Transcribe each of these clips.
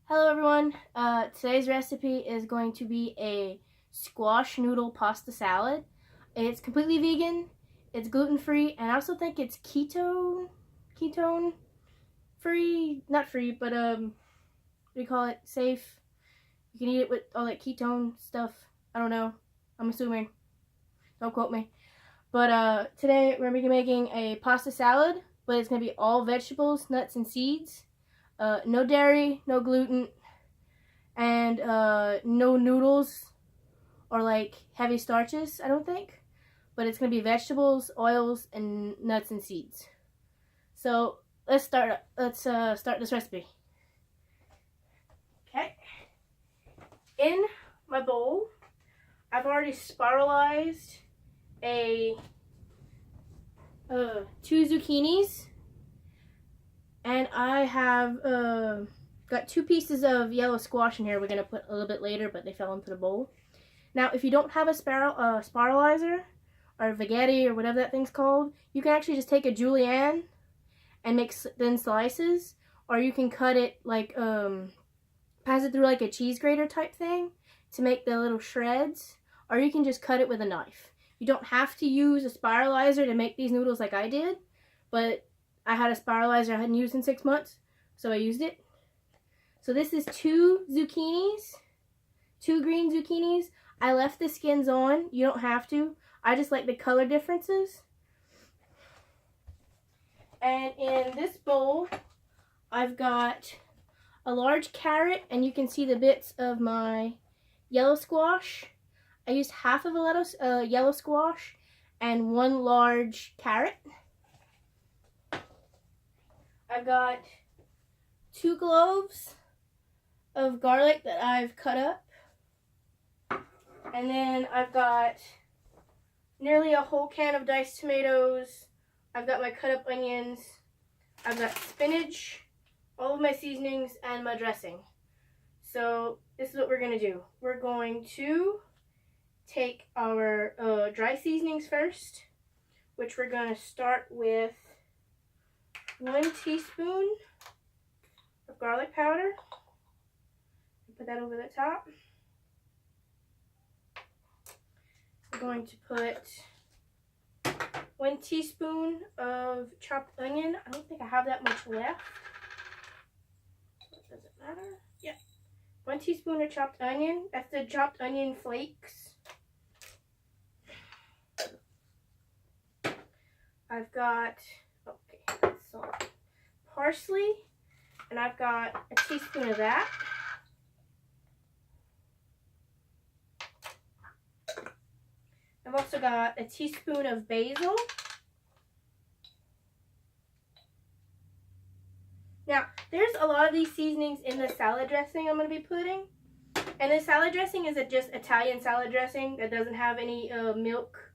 Hello everyone, today's recipe is going to be a squash noodle pasta salad. It's completely vegan, it's gluten-free, and I also think it's ketone free, not free, but what do you call it, safe. You can eat it with all that ketone stuff, I don't know, I'm assuming, don't quote me. But today we're going to be making a pasta salad, but it's going to be all vegetables, nuts, and seeds. No dairy, no gluten, and no noodles or like heavy starches, I don't think. But it's going to be vegetables, oils, and nuts and seeds. So let's start this recipe. Okay. In my bowl, I've already spiralized two zucchinis, and I have got 2 pieces of yellow squash in here. We're going to put a little bit later, but they fell into the bowl. Now, if you don't have a spiralizer or veggetti or whatever that thing's called, you can actually just take a julienne and make thin slices, or you can cut it like pass it through like a cheese grater type thing to make the little shreds, or you can just cut it with a knife. You don't have to use a spiralizer to make these noodles like I did, but I had a spiralizer I hadn't used in 6 months, so I used it. So this is 2 zucchinis, 2 green zucchinis. I left the skins on. You don't have to. I just like the color differences. And in this bowl, I've got a large carrot, and you can see the bits of my yellow squash. I used half of a yellow squash and 1 large carrot. I've got 2 cloves of garlic that I've cut up. And then I've got nearly a whole can of diced tomatoes. I've got my cut up onions. I've got spinach, all of my seasonings, and my dressing. So this is what we're going to do. We're going to take our dry seasonings first, which we're going to start with 1 teaspoon of garlic powder. Put that over the top. We're going to put 1 teaspoon of chopped onion. I don't think I have that much left. Does it matter? Yeah. 1 teaspoon of chopped onion. That's the chopped onion flakes. I've got, salt, parsley, and I've got a teaspoon of that. I've also got a teaspoon of basil. Now, there's a lot of these seasonings in the salad dressing I'm going to be putting. And the salad dressing is just Italian salad dressing that doesn't have any milk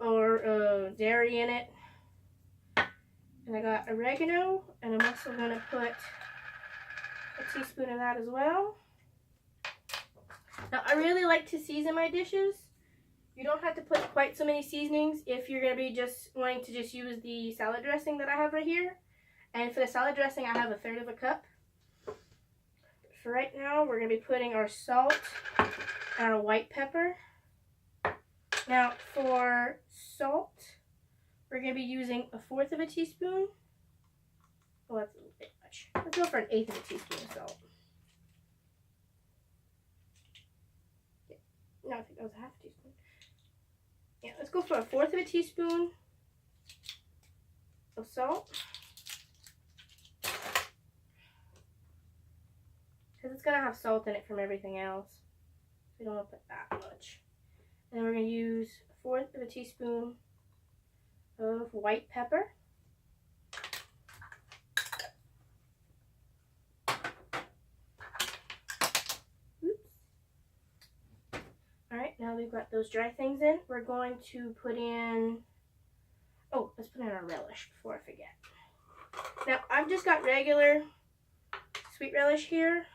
or dairy in it. And I got oregano, and I'm also going to put a teaspoon of that as well. Now, I really like to season my dishes. You don't have to put quite so many seasonings if you're going to be just wanting to just use the salad dressing that I have right here. And for the salad dressing, I have 1/3 cup. But for right now, we're going to be putting our salt and our white pepper. Now, for salt, we're going to be using 1/4 teaspoon. Oh, that's a little bit much. Let's go for 1/8 teaspoon of salt. Yeah. No, I think that was 1/2 teaspoon. Yeah, let's go for 1/4 teaspoon of salt. Because it's going to have salt in it from everything else. So we don't want to put that much. And then we're going to use 1/4 teaspoon of white pepper. Oops. Alright, now we've got those dry things in. We're going to put in, let's put in our relish before I forget. Now, I've just got regular sweet relish here.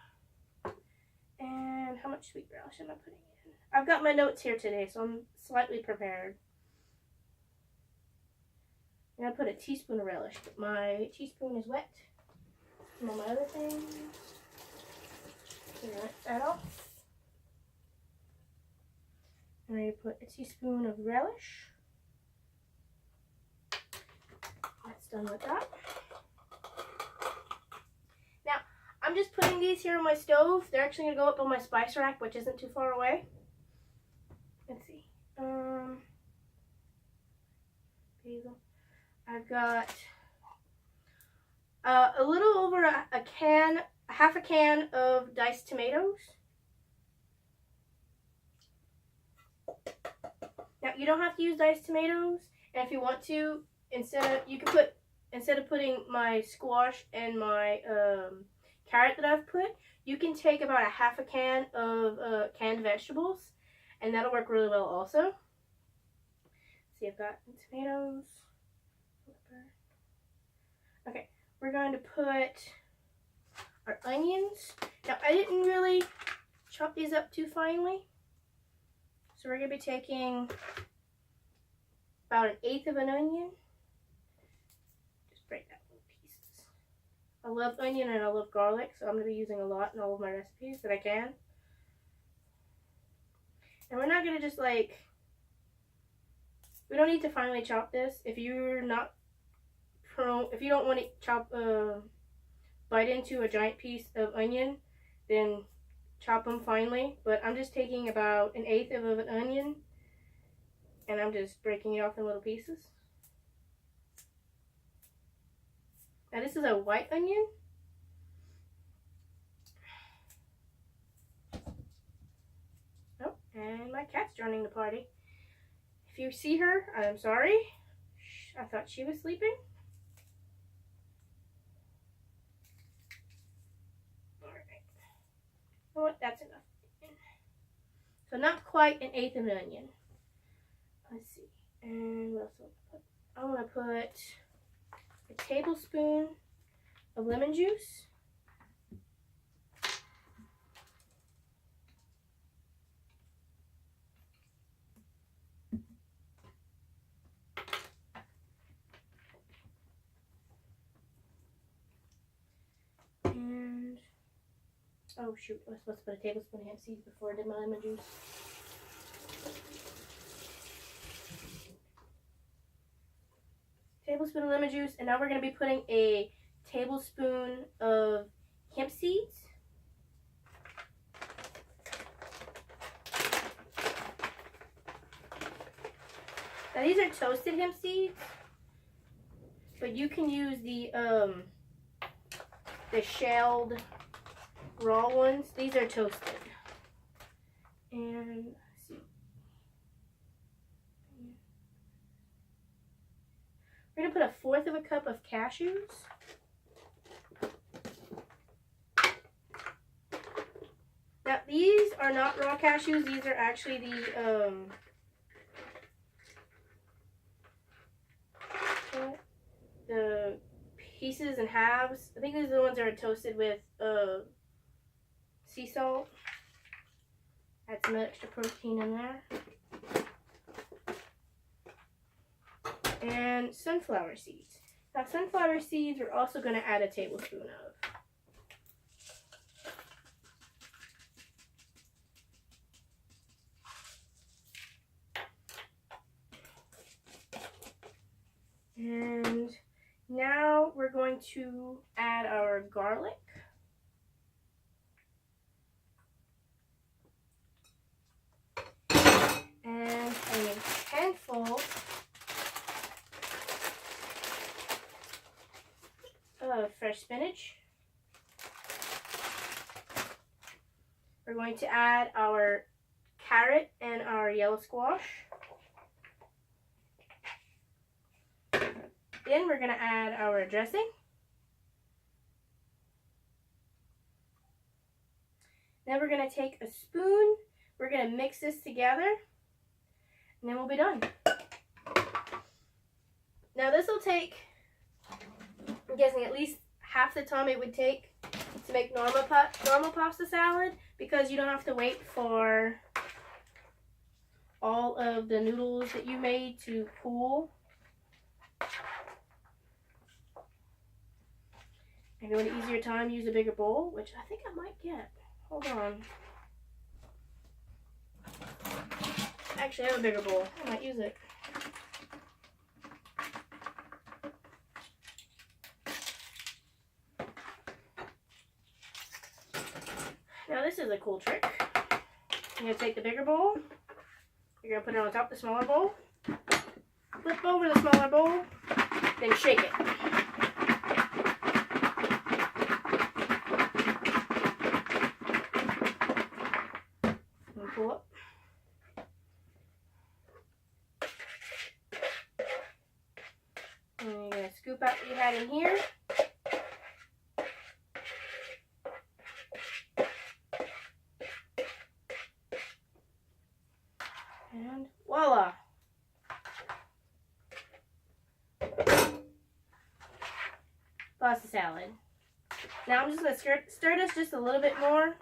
And how much sweet relish am I putting in? I've got my notes here today, so I'm slightly prepared. I'm going to put a teaspoon of relish, but my teaspoon is wet. And all my other things. rinse that off. I'm going to put a teaspoon of relish. That's done with that. Now, I'm just putting these here on my stove. They're actually going to go up on my spice rack, which isn't too far away. Let's see. Basil. I've got a little over a can, half a can of diced tomatoes. Now you don't have to use diced tomatoes, and if you want to, instead of putting my squash and my carrot that I've put, you can take about a half a can of canned vegetables, and that'll work really well also. See, I've got tomatoes. Okay, we're going to put our onions. Now, I didn't really chop these up too finely, so we're going to be taking about 1/8 of an onion. Just break that into pieces. I love onion and I love garlic, so I'm going to be using a lot in all of my recipes that I can. And we're not going to just like, we don't need to finely chop this. If you're not if you don't want to chop bite into a giant piece of onion, then chop them finely. But I'm just taking about 1/8 of an onion and I'm just breaking it off in little pieces. Now this is a white onion. Oh, and my cat's joining the party. If you see her, I'm sorry. I thought she was sleeping. What? That's enough. So not quite 1/8 of an onion. Let's see. And what else will I put? I want to put a tablespoon of lemon juice. And oh shoot, I was supposed to put a tablespoon of hemp seeds before I did my lemon juice. Tablespoon of lemon juice, and now we're going to be putting a tablespoon of hemp seeds. Now these are toasted hemp seeds, but you can use the shelled raw ones. These are toasted. And let's see. We're going to put 1/4 of a cup of cashews. Now these are not raw cashews. These are actually the pieces and halves. I think these are the ones that are toasted with sea salt. Add some extra protein in there. And sunflower seeds. Now sunflower seeds we're also going to add a tablespoon of. And now we're going to add our garlic. And a handful of fresh spinach. We're going to add our carrot and our yellow squash. Then we're going to add our dressing. Then we're going to take a spoon. We're going to mix this together. And then we'll be done. Now this will take, I'm guessing, at least half the time it would take to make normal pasta salad, because you don't have to wait for all of the noodles that you made to cool. If you want an easier time, use a bigger bowl, which I think I might get. Hold on. Actually, I have a bigger bowl. I might use it. Now this is a cool trick. You're going to take the bigger bowl. You're going to put it on top of the smaller bowl. Flip over the smaller bowl. Then shake it. And pull up. And you're going to scoop out what you had in here. And voila! Pasta salad. Now I'm just going to stir this just a little bit more.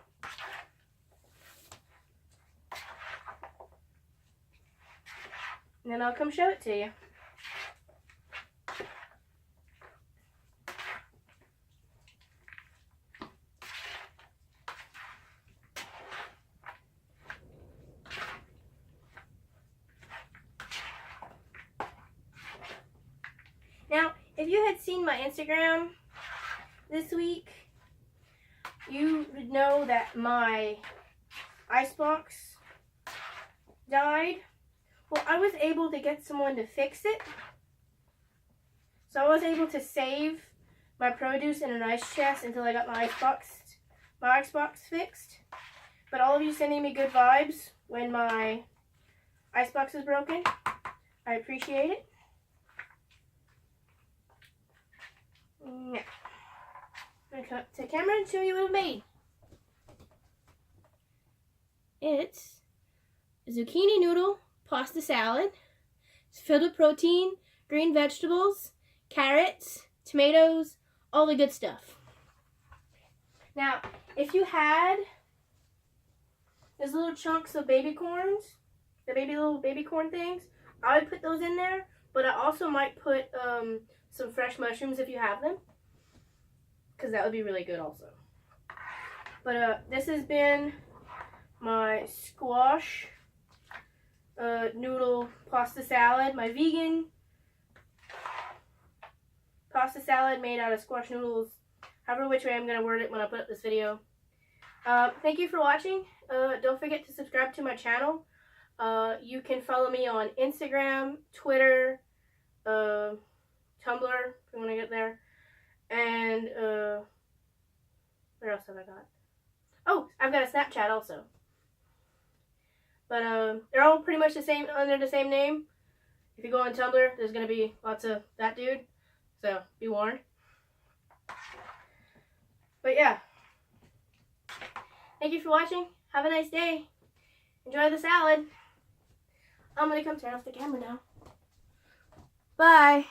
And then I'll come show it to you. Now, if you had seen my Instagram this week, you would know that my icebox died. Well, I was able to get someone to fix it. So I was able to save my produce in an ice chest until I got my icebox fixed. But all of you sending me good vibes when my icebox is broken, I appreciate it. Now, I'm going to come up to the camera and show you what I made. It's a zucchini noodle pasta salad. It's filled with protein, green vegetables, carrots, tomatoes, all the good stuff. Now, if you had those little chunks of baby corns, the little baby corn things, I would put those in there, but I also might put some fresh mushrooms if you have them, because that would be really good also. But this has been my squash noodle pasta salad, my vegan pasta salad made out of squash noodles, however which way I'm going to word it when I put up this video. Thank you for watching. Don't forget to subscribe to my channel. You can follow me on Instagram, Twitter, Tumblr, if you want to get there. And, what else have I got? Oh, I've got a Snapchat also. But, they're all pretty much the same, under the same name. If you go on Tumblr, there's going to be lots of that dude. So, be warned. But, yeah. Thank you for watching. Have a nice day. Enjoy the salad. I'm going to come turn off the camera now. Bye.